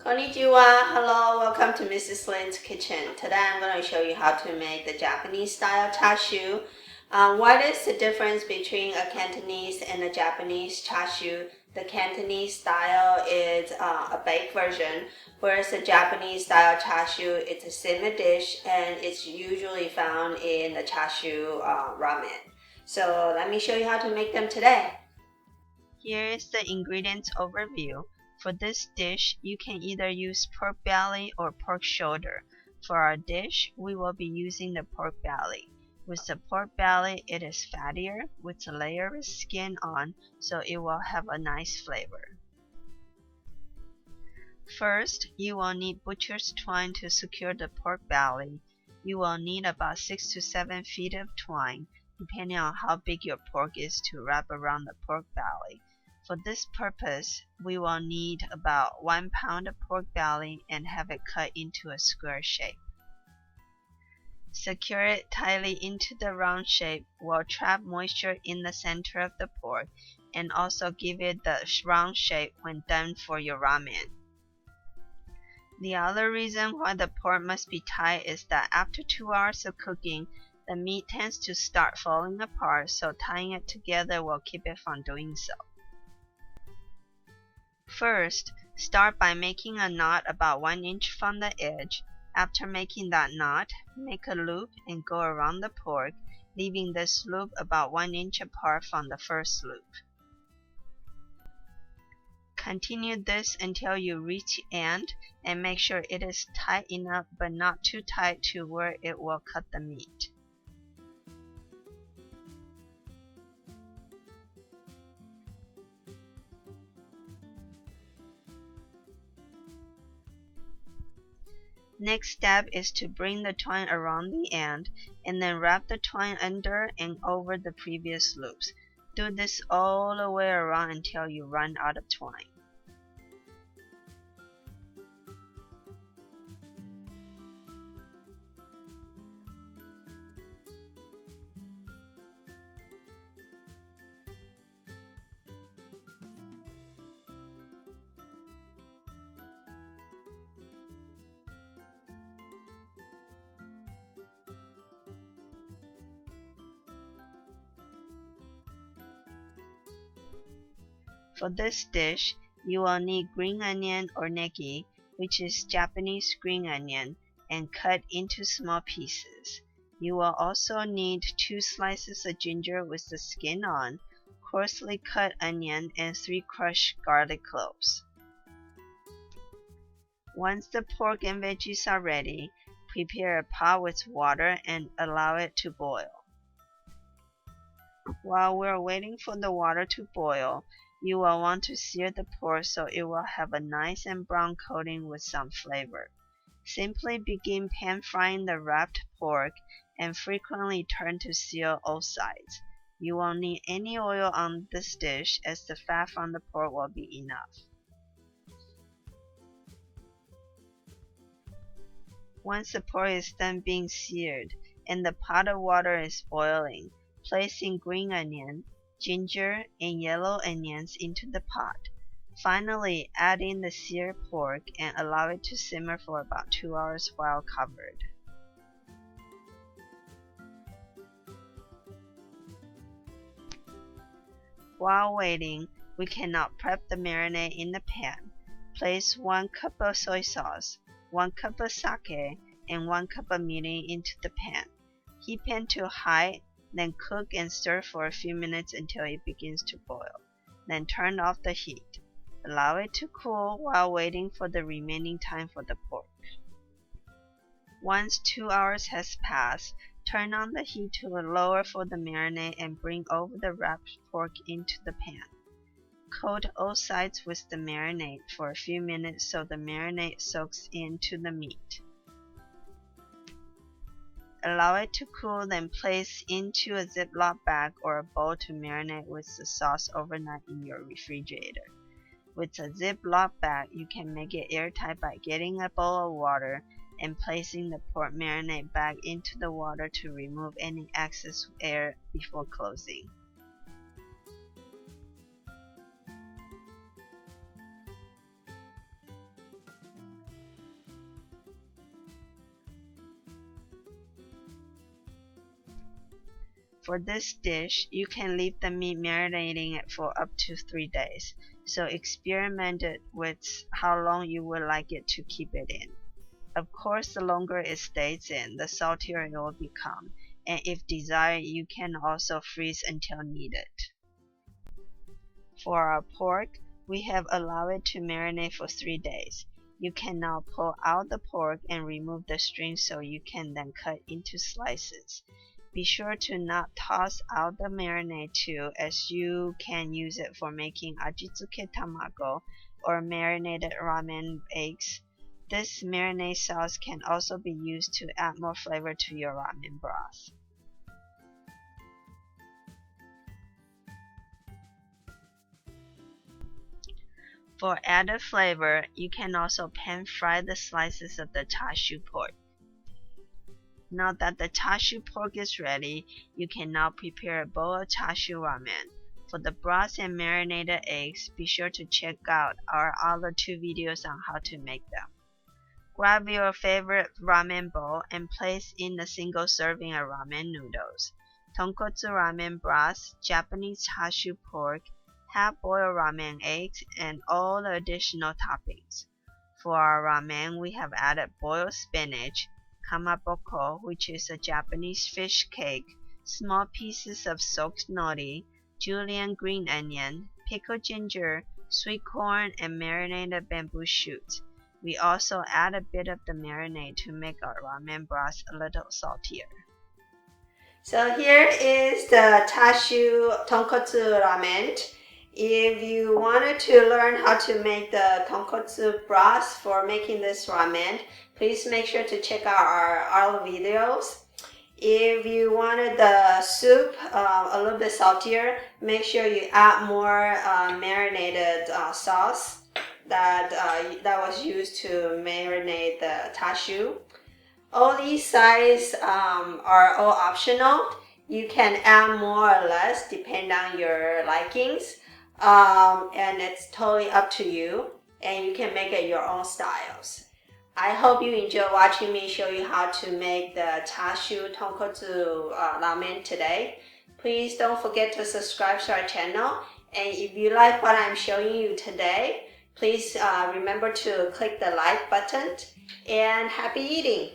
Konnichiwa, hello, welcome to Mrs. Lynn's Kitchen. Today I'm going to show you how to make the Japanese style chashu. What is the difference between a Cantonese and a Japanese chashu? The Cantonese style is a baked version, whereas the Japanese style chashu is a simmer dish and it's usually found in the chashu ramen. So let me show you how to make them today. Here is the ingredients overview. For this dish, you can either use pork belly or pork shoulder. For our dish, we will be using the pork belly. With the pork belly, it is fattier with a layer of skin on, so it will have a nice flavor. First, you will need butcher's twine to secure the pork belly. You will need about 6 to 7 feet of twine, depending on how big your pork is, to wrap around the pork belly. For this purpose, we will need about 1 pound of pork belly and have it cut into a square shape. Secure it tightly into the round shape while trap moisture in the center of the pork and also give it the round shape when done for your ramen. The other reason why the pork must be tight is that after 2 hours of cooking, the meat tends to start falling apart, so tying it together will keep it from doing so. First, start by making a knot about 1 inch from the edge. After making that knot, make a loop and go around the pork, leaving this loop about 1 inch apart from the first loop. Continue this until you reach the end and make sure it is tight enough but not too tight to where it will cut the meat. Next step is to bring the twine around the end and then wrap the twine under and over the previous loops. Do this all the way around until you run out of twine. For this dish, you will need green onion or NEGI, which is Japanese green onion, and cut into small pieces. You will also need 2 slices of ginger with the skin on, coarsely cut onion, and 3 crushed garlic cloves. Once the pork and veggies are ready, prepare a pot with water and allow it to boil. While we're waiting for the water to boil, you will want to sear the pork so it will have a nice and brown coating with some flavor. Simply begin pan frying the wrapped pork and frequently turn to sear all sides. You won't need any oil on this dish as the fat from the pork will be enough. Once the pork is done being seared and the pot of water is boiling, place in green onion, ginger, and yellow onions into the pot. Finally, add in the seared pork and allow it to simmer for about 2 hours while covered. While waiting, we can now prep the marinade in the pan. Place 1 cup of soy sauce, 1 cup of sake, and 1 cup of mirin into the pan. Heat pan to high, then cook and stir for a few minutes until it begins to boil. Then turn off the heat. Allow it to cool while waiting for the remaining time for the pork. Once 2 hours has passed, turn on the heat to lower for the marinade and bring over the wrapped pork into the pan. Coat all sides with the marinade for a few minutes so the marinade soaks into the meat. Allow it to cool, then place into a Ziploc bag or a bowl to marinate with the sauce overnight in your refrigerator. With a Ziploc bag, you can make it airtight by getting a bowl of water and placing the pork marinade bag into the water to remove any excess air before closing. For this dish, you can leave the meat marinating it for up to 3 days, so experiment it with how long you would like it to keep it in. Of course, the longer it stays in, the saltier it will become, and if desired, you can also freeze until needed. For our pork, we have allowed it to marinate for 3 days. You can now pull out the pork and remove the strings so you can then cut into slices. Be sure to not toss out the marinade too, as you can use it for making ajitsuke tamago or marinated ramen eggs. This marinade sauce can also be used to add more flavor to your ramen broth. For added flavor, you can also pan fry the slices of the chashu pork. Now that the chashu pork is ready, you can now prepare a bowl of chashu ramen. For the broth and marinated eggs, be sure to check out our other 2 videos on how to make them. Grab your favorite ramen bowl and place in a single serving of ramen noodles, tonkotsu ramen broth, Japanese chashu pork, half-boiled ramen eggs, and all the additional toppings. For our ramen, we have added boiled spinach, kamaboko, which is a Japanese fish cake, small pieces of soaked nori, julienne green onion, pickled ginger, sweet corn, and marinated bamboo shoots. We also add a bit of the marinade to make our ramen broth a little saltier. So here is the chashu tonkotsu ramen. If you wanted to learn how to make the tonkotsu broth for making this ramen, please make sure to check out our other videos. If you wanted the soup a little bit saltier, make sure you add more marinated sauce that was used to marinate the chashu. All these sides are all optional. You can add more or less depending on your likings. And it's totally up to you, and you can make it your own styles. I hope you enjoy watching me show you how to make the chashu tonkotsu ramen today. Please don't forget to subscribe to our channel, and if you like what I'm showing you today, please remember to click the like button, and happy eating!